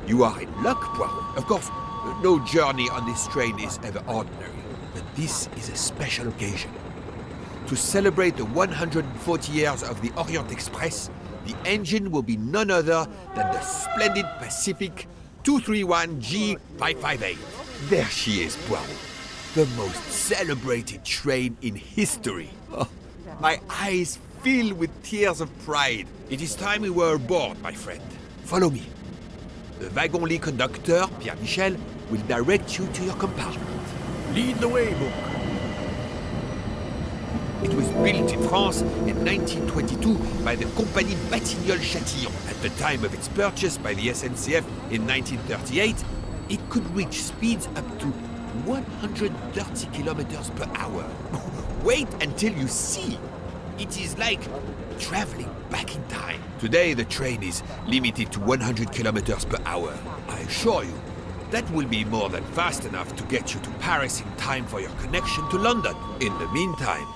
You are in luck, Poirot. Of course, no journey on this train is ever ordinary, but this is a special occasion. To celebrate the 140 years of the Orient Express, the engine will be none other than the splendid Pacific 231G558. There she is, Poirot. The most celebrated train in history. Oh, my eyes fill with tears of pride. It is time we were aboard, my friend. Follow me. The wagon-lit conductor, Pierre Michel, will direct you to your compartment. Lead the way, Book. It was built in France in 1922 by the Compagnie Batignolles-Châtillon. At the time of its purchase by the SNCF in 1938, it could reach speeds up to 130 kilometers per hour. Wait until you see. It is like traveling back in time. Today, the train is limited to 100 kilometers per hour. I assure you, that will be more than fast enough to get you to Paris in time for your connection to London. In the meantime,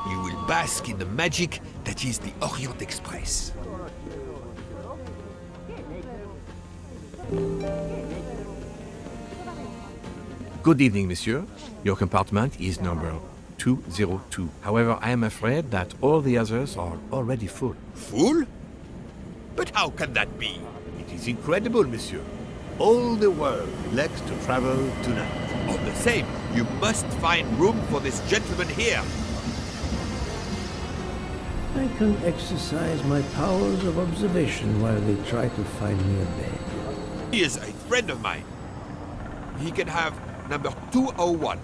you will bask in the magic that is the Orient Express. Good evening, monsieur. Your compartment is number 202. However, I am afraid that all the others are already full. Full? But how can that be? It is incredible, monsieur. All the world elects to travel tonight. All the same, you must find room for this gentleman here. I can exercise my powers of observation while they try to find me a bed. He is a friend of mine. He can have number 201.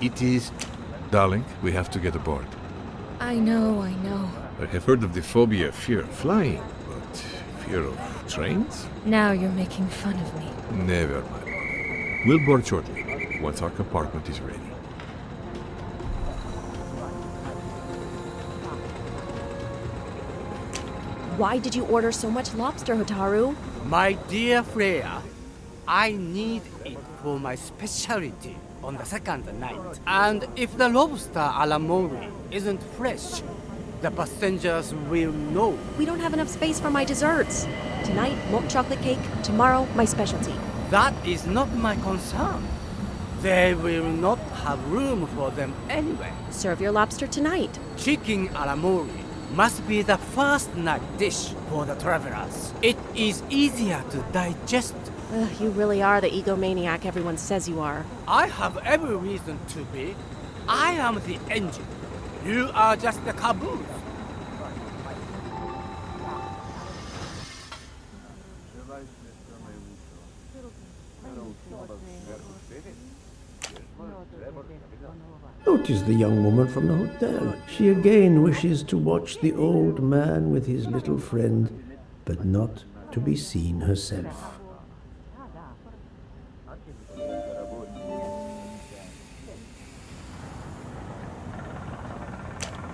It is... Darling, we have to get aboard. I know. I have heard of the phobia of fear of flying, but fear of trains? Now you're making fun of me. Never mind. We'll board shortly, once our compartment is ready. Why did you order so much lobster, Hotaru? My dear Freya, I need it for my specialty on the second night. And if the lobster a la mori isn't fresh, the passengers will know. We don't have enough space for my desserts. Tonight, milk chocolate cake. Tomorrow, my specialty. That is not my concern. They will not have room for them anyway. Serve your lobster tonight. Chicken a la mori must be the first night dish for the travelers. It is easier to digest. You really are the egomaniac everyone says you are. I have every reason to be. I am the engine. You are just the caboose. Notice the young woman from the hotel. She again wishes to watch the old man with his little friend, but not to be seen herself.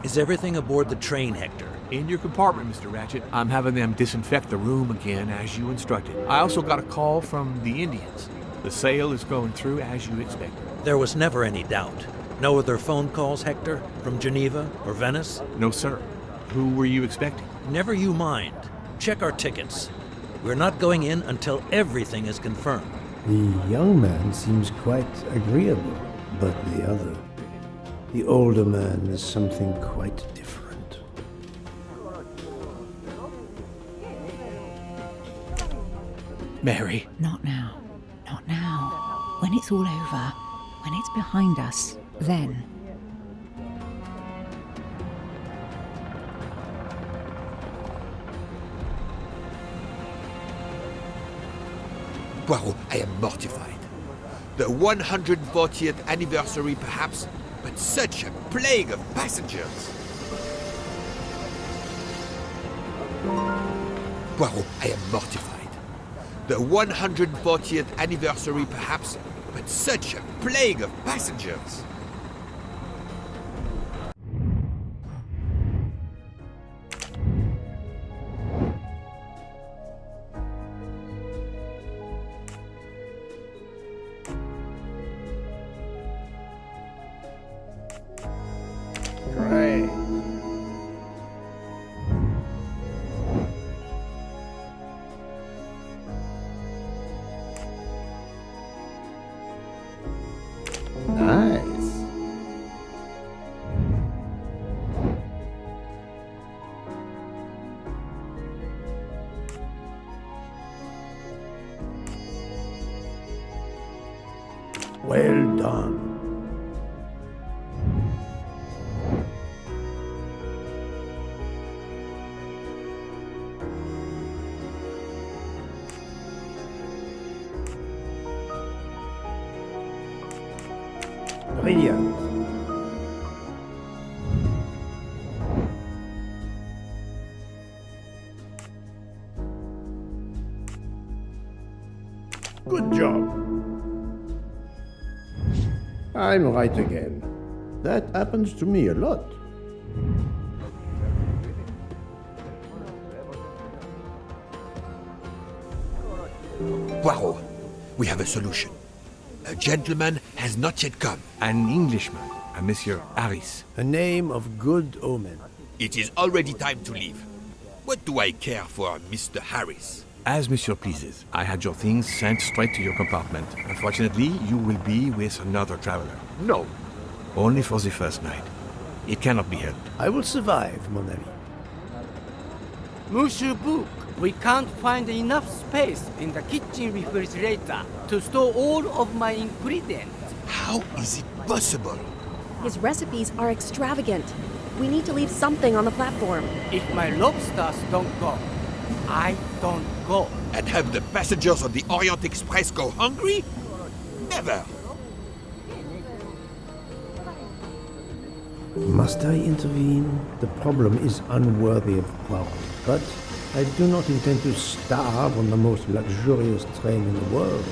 Is everything aboard the train, Hector? In your compartment, Mr. Ratchet. I'm having them disinfect the room again as you instructed. I also got a call from the Indians. The sale is going through as you expected. There was never any doubt. No other phone calls, Hector? From Geneva or Venice? No, sir. Who were you expecting? Never you mind. Check our tickets. We're not going in until everything is confirmed. The young man seems quite agreeable, but the older man is something quite different. Mary. Not now. Not now. When it's all over, when it's behind us, then. Poirot, I am mortified. The 140th anniversary, perhaps, but such a plague of passengers. Poirot, I am mortified. The 140th anniversary, perhaps, but such a plague of passengers. Great. Well done. Brilliant. Good job. I'm right again. That happens to me a lot. Poirot, we have a solution. A gentleman has not yet come. An Englishman, a Monsieur Harris. A name of good omen. It is already time to leave. What do I care for Mr. Harris? As Monsieur pleases. I had your things sent straight to your compartment. Unfortunately, you will be with another traveler. No. Only for the first night. It cannot be helped. I will survive, mon ami. Monsieur Book, we can't find enough space in the kitchen refrigerator to store all of my ingredients. How is it possible? His recipes are extravagant. We need to leave something on the platform. If my lobsters don't go, I don't go. And have the passengers on the Orient Express go hungry? Never! Must I intervene? The problem is unworthy of Poirot, but I do not intend to starve on the most luxurious train in the world.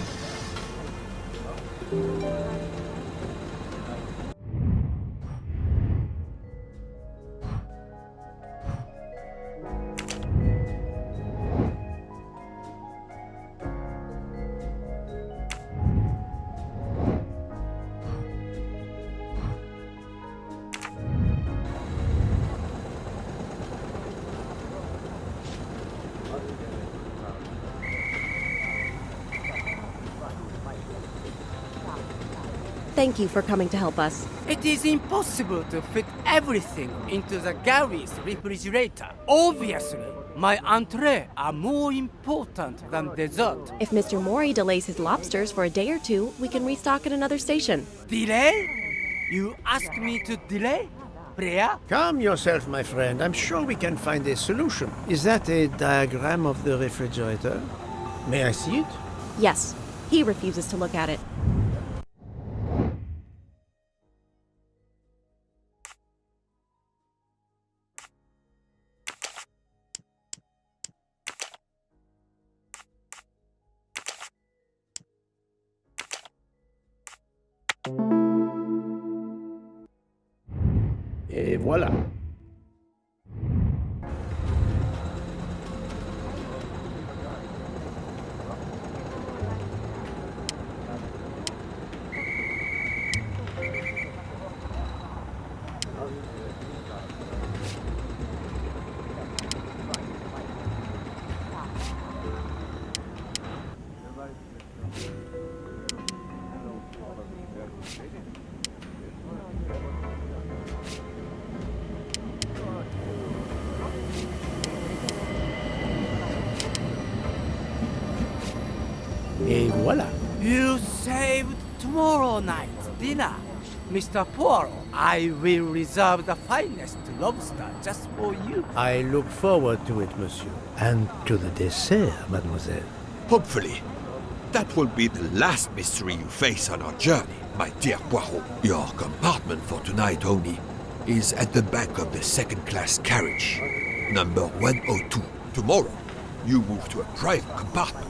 Thank you for coming to help us. It is impossible to fit everything into the Gary's refrigerator. Obviously, my entree are more important than dessert. If Mr. Mori delays his lobsters for a day or two, we can restock at another station. Delay? You ask me to delay? Freya? Calm yourself, my friend. I'm sure we can find a solution. Is that a diagram of the refrigerator? May I see it? Yes, he refuses to look at it. Et voilà. Et voilà. You saved tomorrow night's dinner. Mr. Poirot, I will reserve the finest lobster just for you. I look forward to it, monsieur. And to the dessert, mademoiselle. Hopefully. That will be the last mystery you face on our journey, my dear Poirot. Your compartment for tonight only is at the back of the second-class carriage, number 102. Tomorrow, you move to a private compartment.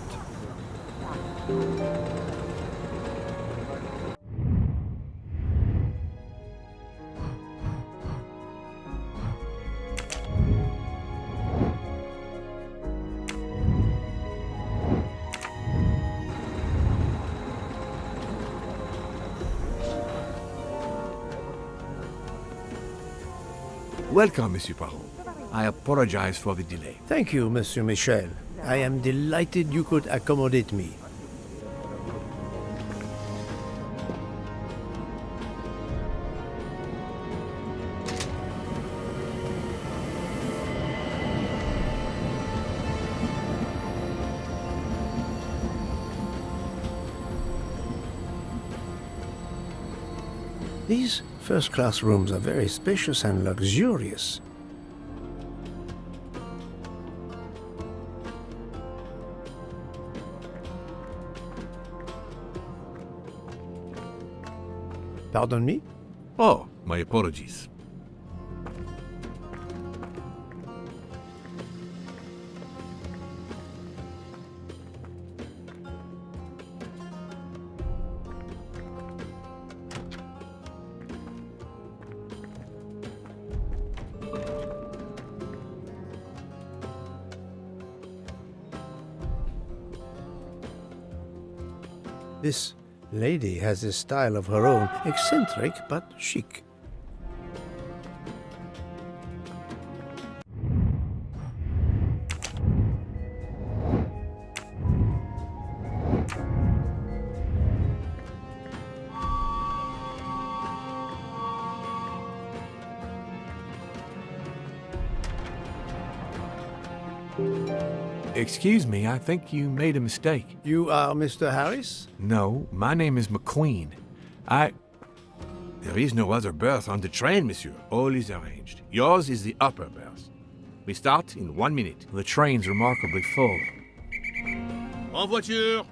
Welcome, Monsieur Poirot. I apologize for the delay. Thank you, Monsieur Michel. I am delighted you could accommodate me. These first-class rooms are very spacious and luxurious. Pardon me? Oh, my apologies. This lady has a style of her own, eccentric but chic. Excuse me, I think you made a mistake. You are Mr. Harris? No, my name is McQueen. There is no other berth on the train, monsieur. All is arranged. Yours is the upper berth. We start in 1 minute. The train's remarkably full. En voiture!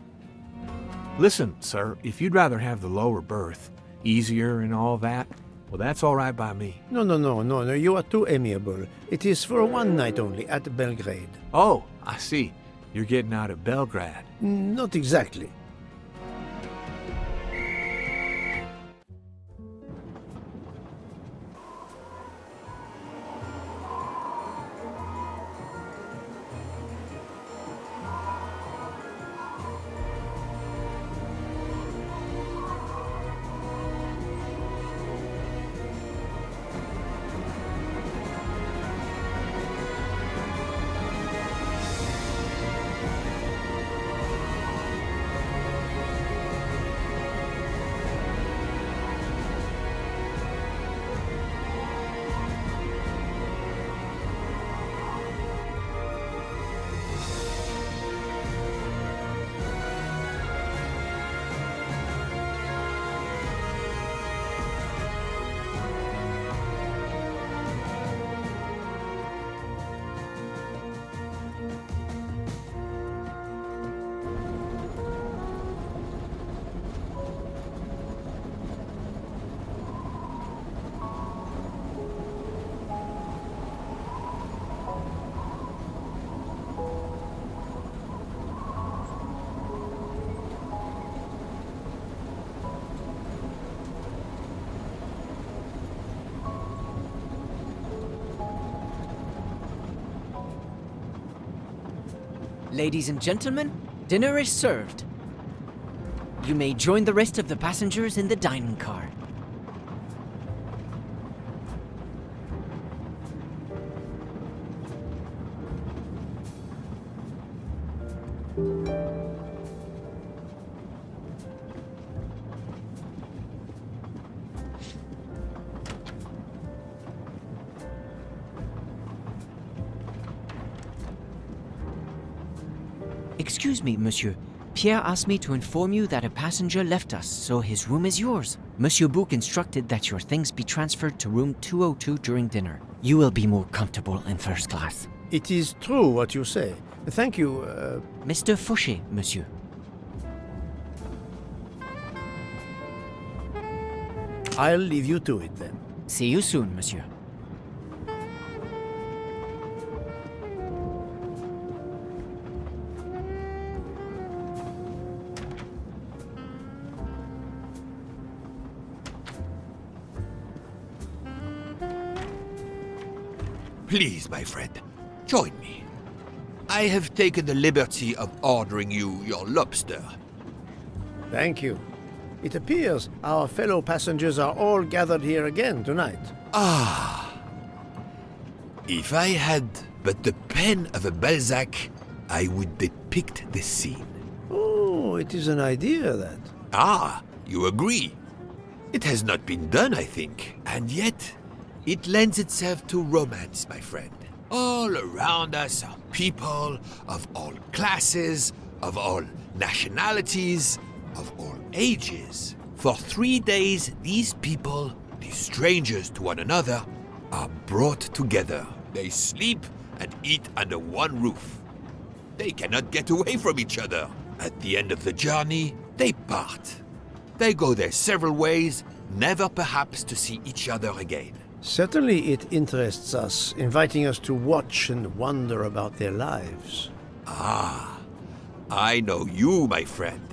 Listen, sir, if you'd rather have the lower berth, easier and all that, well, that's all right by me. No, you are too amiable. It is for one night only, at Belgrade. Oh, I see. You're getting out of Belgrade. Not exactly. Ladies and gentlemen, dinner is served. You may join the rest of the passengers in the dining car. Excuse me, monsieur. Pierre asked me to inform you that a passenger left us, so his room is yours. Monsieur Bouc instructed that your things be transferred to room 202 during dinner. You will be more comfortable in first class. It is true what you say. Thank you, Mr. Fauché, monsieur. I'll leave you to it then. See you soon, monsieur. Please, my friend, join me. I have taken the liberty of ordering you your lobster. Thank you. It appears our fellow passengers are all gathered here again tonight. Ah. If I had but the pen of a Balzac, I would depict the scene. Oh, it is an idea, that. Ah, you agree. It has not been done, I think, and yet it lends itself to romance, my friend. All around us are people of all classes, of all nationalities, of all ages. For 3 days, these people, these strangers to one another, are brought together. They sleep and eat under one roof. They cannot get away from each other. At the end of the journey, they part. They go their several ways, never perhaps to see each other again. Certainly it interests us, inviting us to watch and wonder about their lives. Ah, I know you, my friend.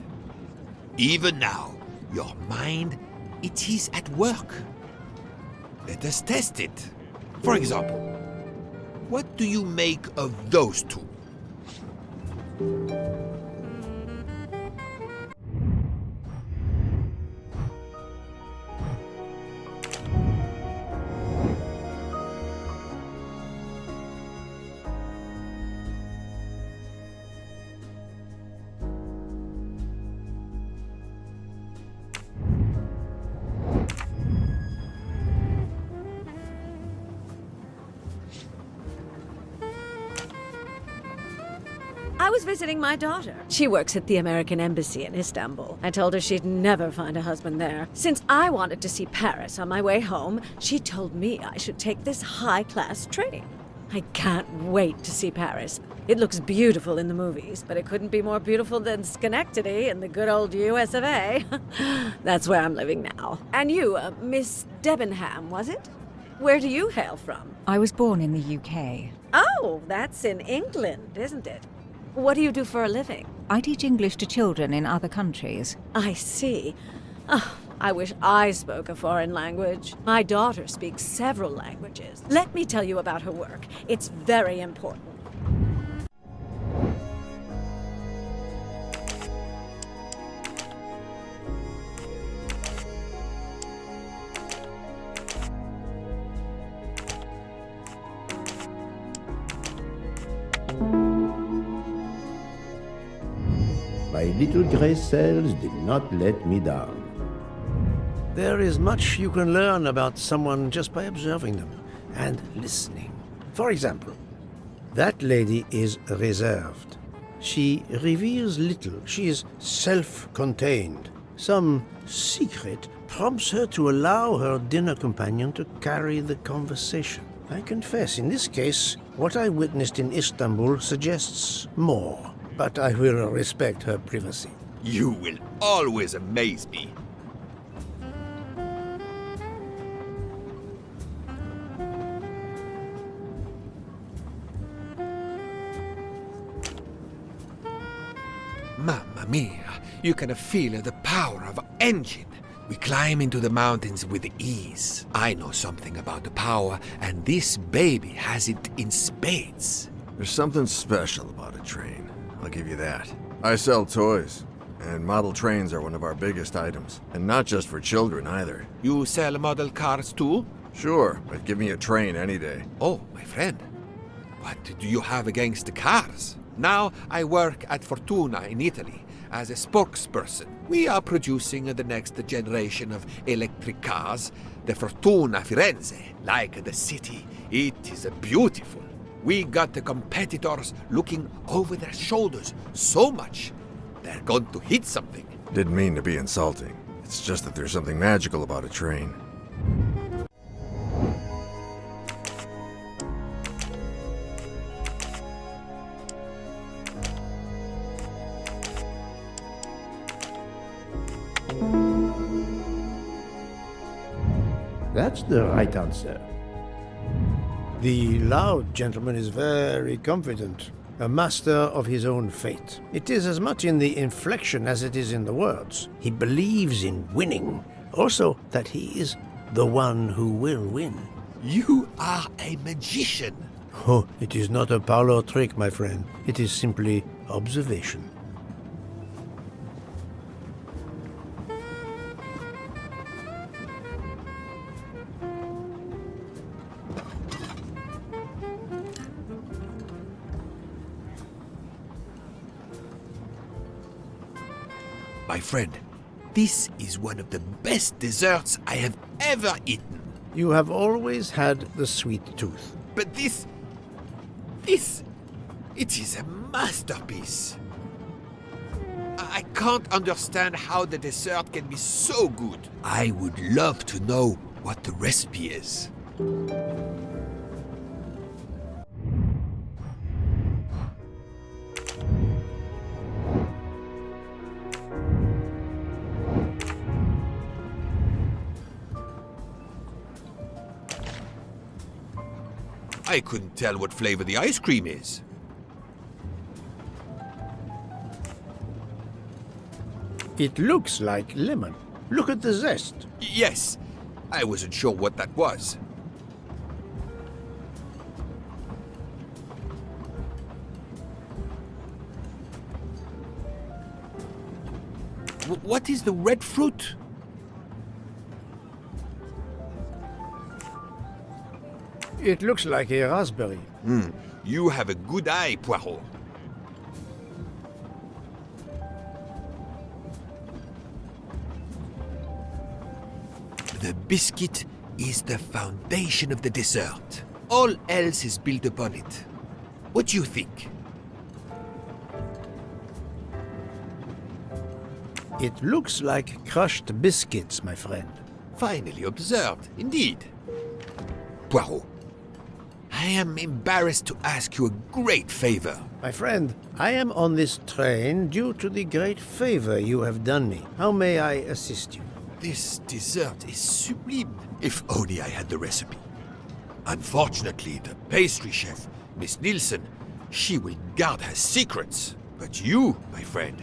Even now, your mind, it is at work. Let us test it. For example, what do you make of those two? I was visiting my daughter. She works at the American Embassy in Istanbul. I told her she'd never find a husband there. Since I wanted to see Paris on my way home, she told me I should take this high-class train. I can't wait to see Paris. It looks beautiful in the movies, but it couldn't be more beautiful than Schenectady in the good old US of A. That's where I'm living now. And you, Miss Debenham, was it? Where do you hail from? I was born in the UK. Oh, that's in England, isn't it? What do you do for a living? I teach English to children in other countries. I see. Oh, I wish I spoke a foreign language. My daughter speaks several languages. Let me tell you about her work. It's very important. My little gray cells did not let me down. There is much you can learn about someone just by observing them and listening. For example, that lady is reserved. She reveals little. She is self-contained. Some secret prompts her to allow her dinner companion to carry the conversation. I confess, in this case, what I witnessed in Istanbul suggests more. But I will respect her privacy. You will always amaze me. Mamma mia, you can feel the power of our engine. We climb into the mountains with ease. I know something about the power, and this baby has it in spades. There's something special about a train. I'll give you that. I sell toys, and model trains are one of our biggest items. And not just for children either. You sell model cars too? Sure, but give me a train any day. Oh, my friend. What do you have against the cars? Now I work at Fortuna in Italy as a spokesperson. We are producing the next generation of electric cars, the Fortuna Firenze. Like the city, it is beautiful. We got the competitors looking over their shoulders so much, they're going to hit something. Didn't mean to be insulting. It's just that there's something magical about a train. That's the right answer. The loud gentleman is very confident, a master of his own fate. It is as much in the inflection as it is in the words. He believes in winning, also that he is the one who will win. You are a magician. Oh, it is not a parlor trick, my friend. It is simply observation. My friend, this is one of the best desserts I have ever eaten. You have always had the sweet tooth. But it is a masterpiece. I I can't understand how the dessert can be so good. I would love to know what the recipe is. I couldn't tell what flavor the ice cream is. It looks like lemon. Look at the zest. Yes, I wasn't sure what that was. What is the red fruit? It looks like a raspberry. You have a good eye, Poirot. The biscuit is the foundation of the dessert. All else is built upon it. What do you think? It looks like crushed biscuits, my friend. Finely observed, indeed. Poirot, I am embarrassed to ask you a great favor. My friend, I am on this train due to the great favor you have done me. How may I assist you? This dessert is sublime. If only I had the recipe. Unfortunately, the pastry chef, Miss Nielsen, she will guard her secrets. But you, my friend,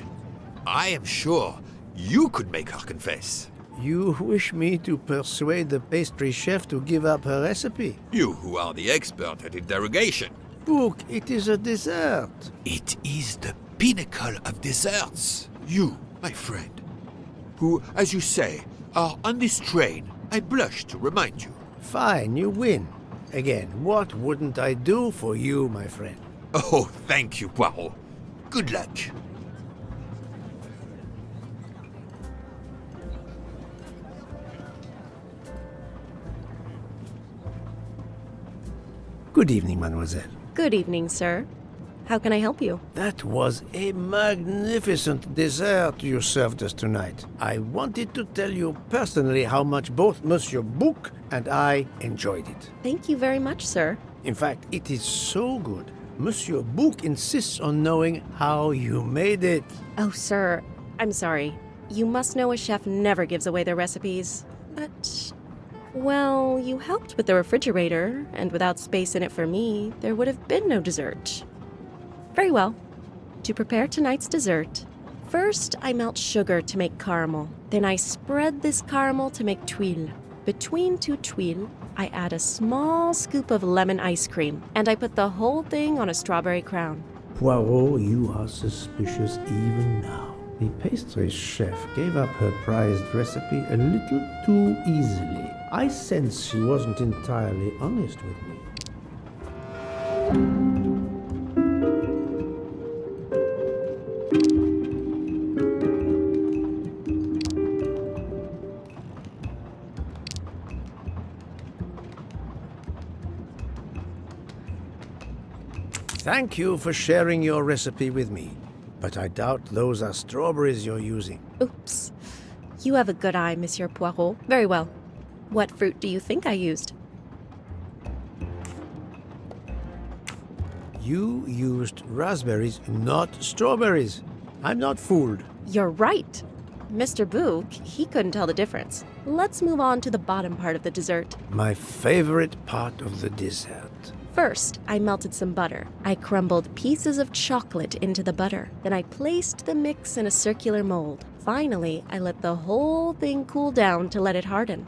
I am sure you could make her confess. You wish me to persuade the pastry chef to give up her recipe? You who are the expert at interrogation. Book, it is a dessert. It is the pinnacle of desserts. You, my friend, who, as you say, are on this train, I blush to remind you. Fine, you win. Again, what wouldn't I do for you, my friend? Oh, thank you, Poirot. Good luck. Good evening, mademoiselle. Good evening, sir. How can I help you? That was a magnificent dessert you served us tonight. I wanted to tell you personally how much both Monsieur Bouc and I enjoyed it. Thank you very much, sir. In fact, it is so good. Monsieur Bouc insists on knowing how you made it. Oh, sir, I'm sorry. You must know a chef never gives away their recipes. But, well, you helped with the refrigerator, and without space in it for me, there would have been no dessert. Very well. To prepare tonight's dessert, first I melt sugar to make caramel. Then I spread this caramel to make tuiles. Between two tuiles, I add a small scoop of lemon ice cream, and I put the whole thing on a strawberry crown. Poirot, you are suspicious even now. The pastry chef gave up her prized recipe a little too easily. I sense she wasn't entirely honest with me. Thank you for sharing your recipe with me, but I doubt those are strawberries you're using. Oops. You have a good eye, Monsieur Poirot. Very well. What fruit do you think I used? You used raspberries, not strawberries. I'm not fooled. You're right. Mr. Bouc, he couldn't tell the difference. Let's move on to the bottom part of the dessert. My favorite part of the dessert. First, I melted some butter. I crumbled pieces of chocolate into the butter. Then I placed the mix in a circular mold. Finally, I let the whole thing cool down to let it harden.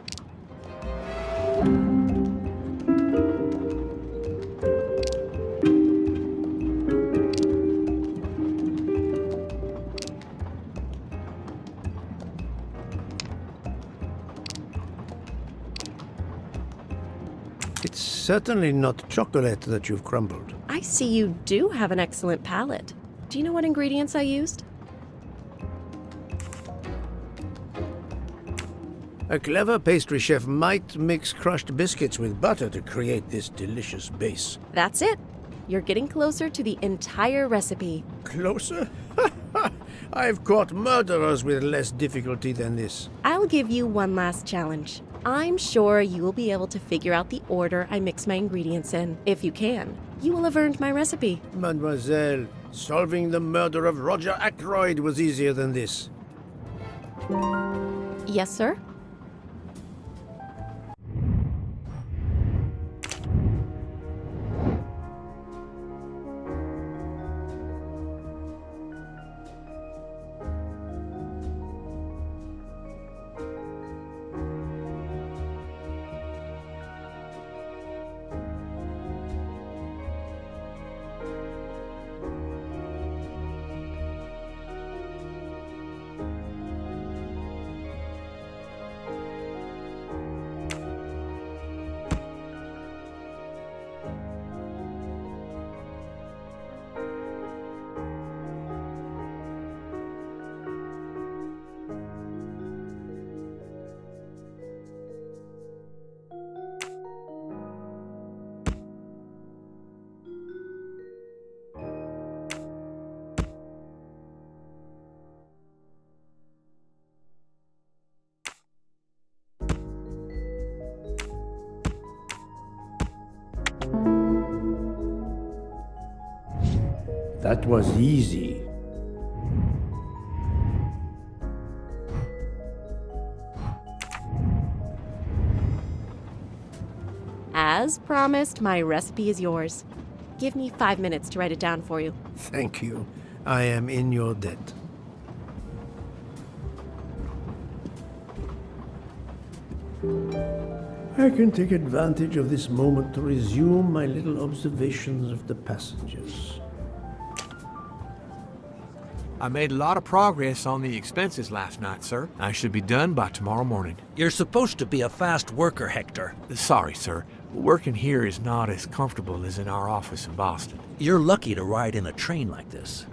It's certainly not chocolate that you've crumbled. I see you do have an excellent palate. Do you know what ingredients I used? A clever pastry chef might mix crushed biscuits with butter to create this delicious base. That's it. You're getting closer to the entire recipe. Closer? I've caught murderers with less difficulty than this. I'll give you one last challenge. I'm sure you will be able to figure out the order I mix my ingredients in. If you can, you will have earned my recipe. Mademoiselle, solving the murder of Roger Ackroyd was easier than this. Yes, sir? That was easy. As promised, my recipe is yours. Give me 5 minutes to write it down for you. Thank you. I am in your debt. I can take advantage of this moment to resume my little observations of the passengers. I made a lot of progress on the expenses last night, sir. I should be done by tomorrow morning. You're supposed to be a fast worker, Hector. Sorry, sir. Working here is not as comfortable as in our office in Boston. You're lucky to ride in a train like this.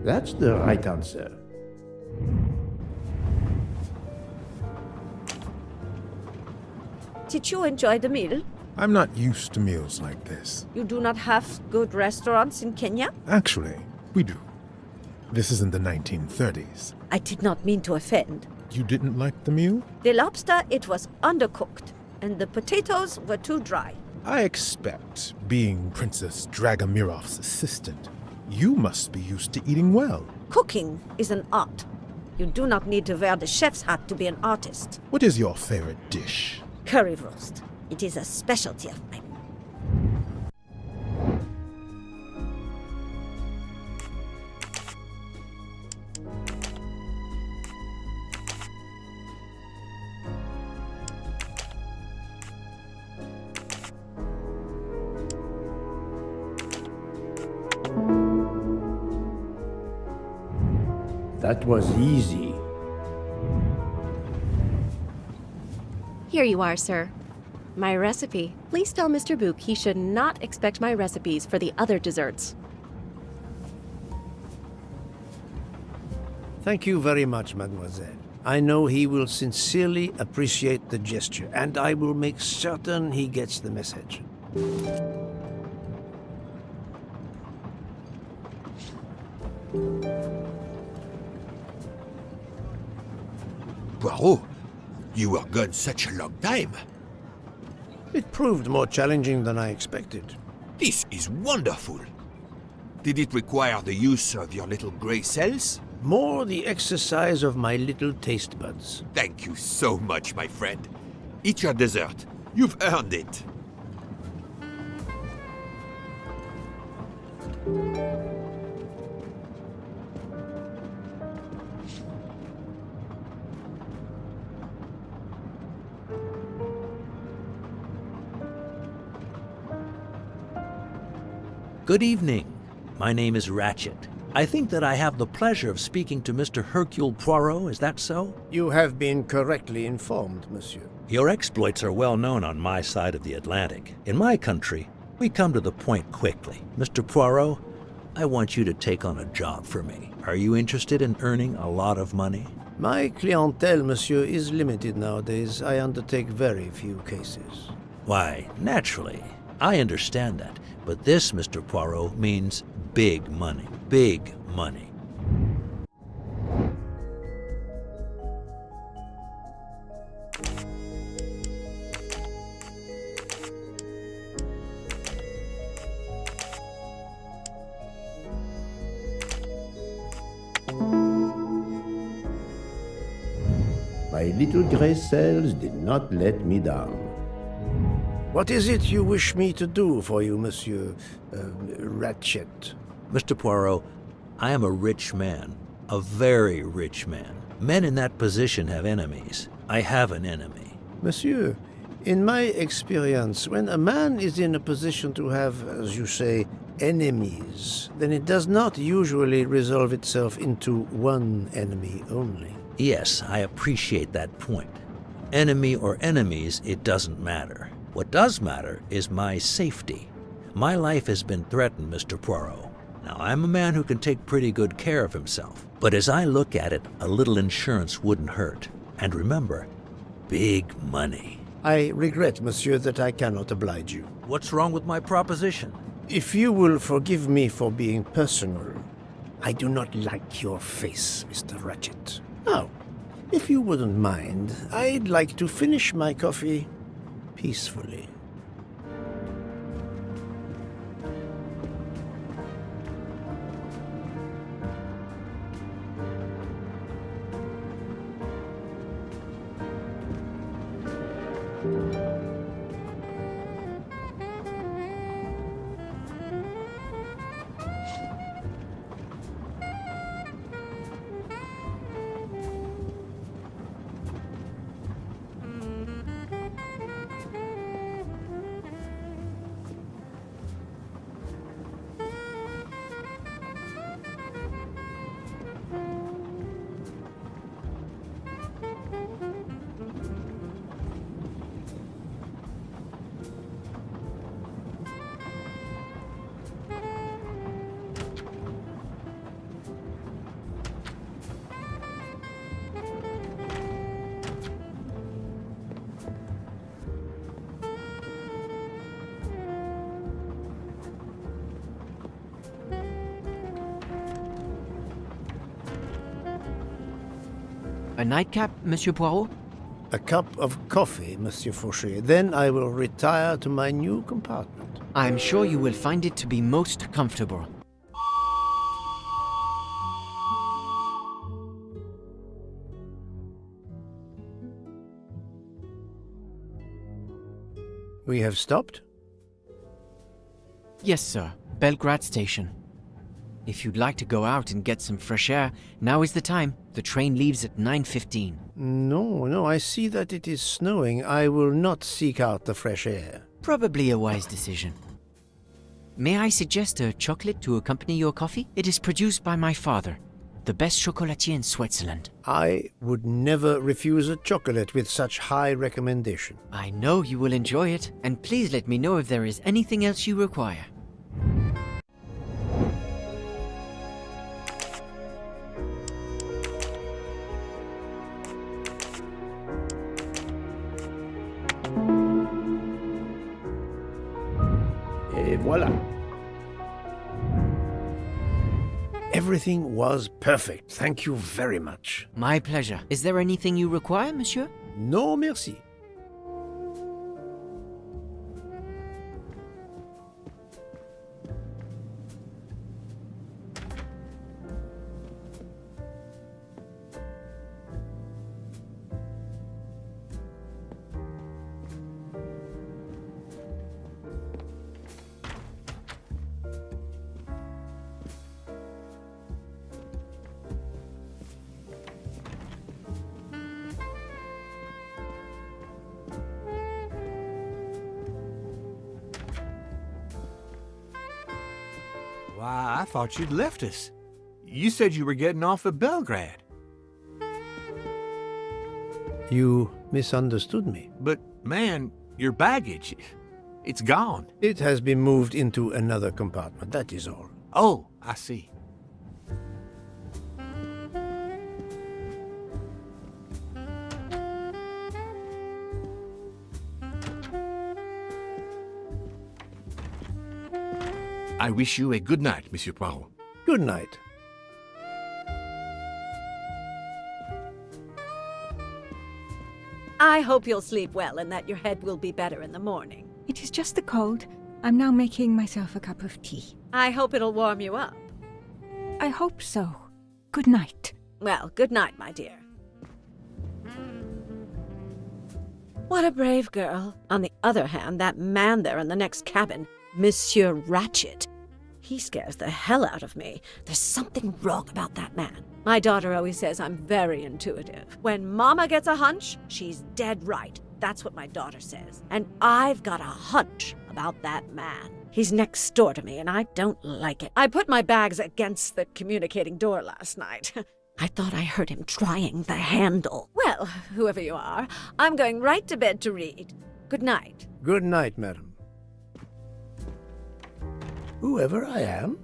That's the right answer. Did you enjoy the meal? I'm not used to meals like this. You do not have good restaurants in Kenya? Actually, we do. This isn't the 1930s. I did not mean to offend. You didn't like the meal? The lobster, it was undercooked, and the potatoes were too dry. I expect, being Princess Dragomirov's assistant, you must be used to eating well. Cooking is an art. You do not need to wear the chef's hat to be an artist. What is your favorite dish? Currywurst. It is a specialty of mine. That was easy. Here you are, sir. My recipe. Please tell Mr. Book he should not expect my recipes for the other desserts. Thank you very much, mademoiselle. I know he will sincerely appreciate the gesture, and I will make certain he gets the message. Poirot, you were gone such a long time. It proved more challenging than I expected. This is wonderful. Did it require the use of your little grey cells? More the exercise of my little taste buds. Thank you so much, my friend. Eat your dessert. You've earned it. Good evening. My name is Ratchet. I think that I have the pleasure of speaking to Mr. Hercule Poirot, is that so? You have been correctly informed, monsieur. Your exploits are well known on my side of the Atlantic. In my country, we come to the point quickly. Mr. Poirot, I want you to take on a job for me. Are you interested in earning a lot of money? My clientele, monsieur, is limited nowadays. I undertake very few cases. Why, naturally. I understand that. But this, Mr. Poirot, means big money. Big money. My little gray cells did not let me down. What is it you wish me to do for you, Monsieur Ratchet? Mr. Poirot, I am a rich man. A very rich man. Men in that position have enemies. I have an enemy. Monsieur, in my experience, when a man is in a position to have, as you say, enemies, then it does not usually resolve itself into one enemy only. Yes, I appreciate that point. Enemy or enemies, it doesn't matter. What does matter is my safety. My life has been threatened, Mr. Poirot. Now, I'm a man who can take pretty good care of himself. But as I look at it, a little insurance wouldn't hurt. And remember, big money. I regret, monsieur, that I cannot oblige you. What's wrong with my proposition? If you will forgive me for being personal, I do not like your face, Mr. Ratchet. Now, if you wouldn't mind, I'd like to finish my coffee peacefully. A nightcap, Monsieur Poirot? A cup of coffee, Monsieur Fauché. Then I will retire to my new compartment. I am sure you will find it to be most comfortable. We have stopped? Yes, sir. Belgrade Station. If you'd like to go out and get some fresh air, now is the time. The train leaves at 9:15. No, I see that it is snowing. I will not seek out the fresh air. Probably a wise decision. May I suggest a chocolate to accompany your coffee? It is produced by my father, the best chocolatier in Switzerland. I would never refuse a chocolate with such high recommendation. I know you will enjoy it, and please let me know if there is anything else you require. Et voilà. Everything was perfect. Thank you very much. My pleasure. Is there anything you require, monsieur? No, merci. Why, I thought you'd left us. You said you were getting off at Belgrade. You misunderstood me. But, man, your baggage, it's gone. It has been moved into another compartment, that is all. Oh, I see. I wish you a good night, Monsieur Poirot. Good night. I hope you'll sleep well and that your head will be better in the morning. It is just the cold. I'm now making myself a cup of tea. I hope it'll warm you up. I hope so. Good night. Well, good night, my dear. What a brave girl. On the other hand, that man there in the next cabin, Monsieur Ratchet, he scares the hell out of me. There's something wrong about that man. My daughter always says I'm very intuitive. When Mama gets a hunch, she's dead right. That's what my daughter says. And I've got a hunch about that man. He's next door to me, and I don't like it. I put my bags against the communicating door last night. I thought I heard him trying the handle. Well, whoever you are, I'm going right to bed to read. Good night. Good night, madam. Whoever I am?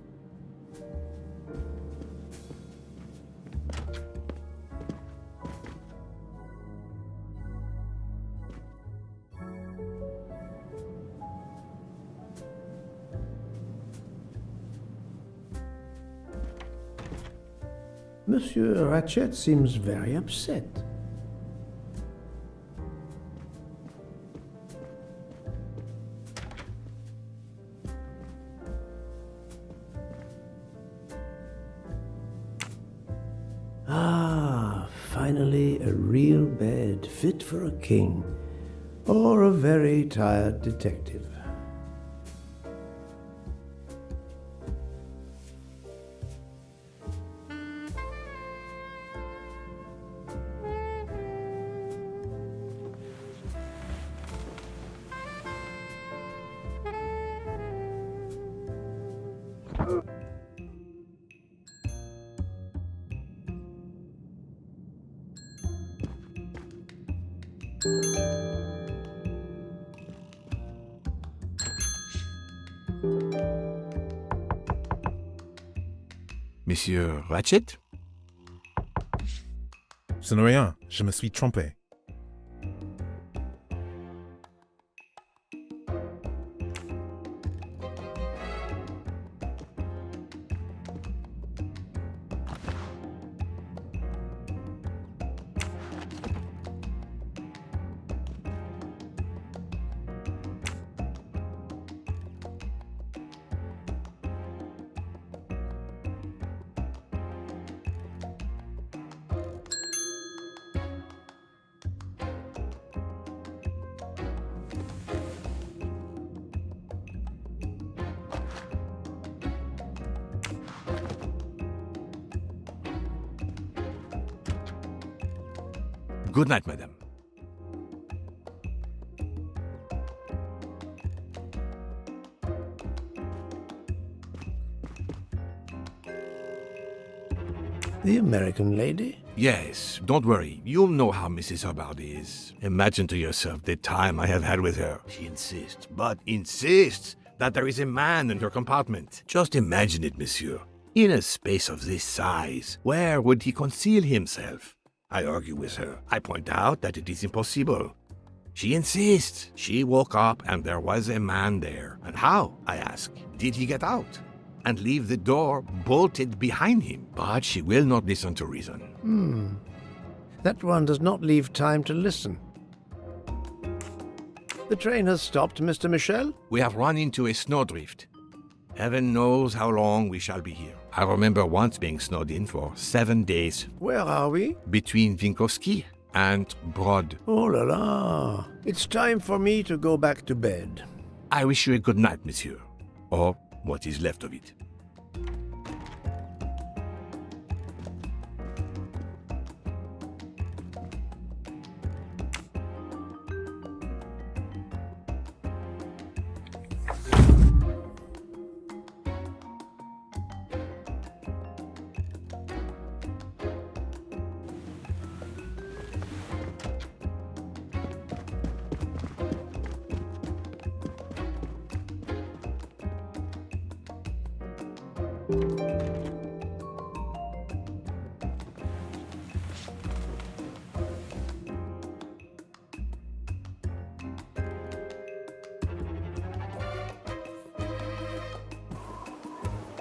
Monsieur Ratchet seems very upset. Ah, finally a real bed fit for a king or a very tired detective. Monsieur Ratchet? Ce n'est rien, je me suis trompé. Good night, madame. The American lady? Yes, don't worry. You'll know how Mrs. Hubbard is. Imagine to yourself the time I have had with her. She insists, but insists, that there is a man in her compartment. Just imagine it, monsieur. In a space of this size, where would he conceal himself? I argue with her. I point out that it is impossible. She insists. She woke up and there was a man there. And how, I ask, did he get out? And leave the door bolted behind him? But she will not listen to reason. That one does not leave time to listen. The train has stopped, Mr. Michel? We have run into a snowdrift. Heaven knows how long we shall be here. I remember once being snowed in for 7 days. Where are we? Between Vinkovsky and Brod. Oh la la. It's time for me to go back to bed. I wish you a good night, monsieur. Or what is left of it.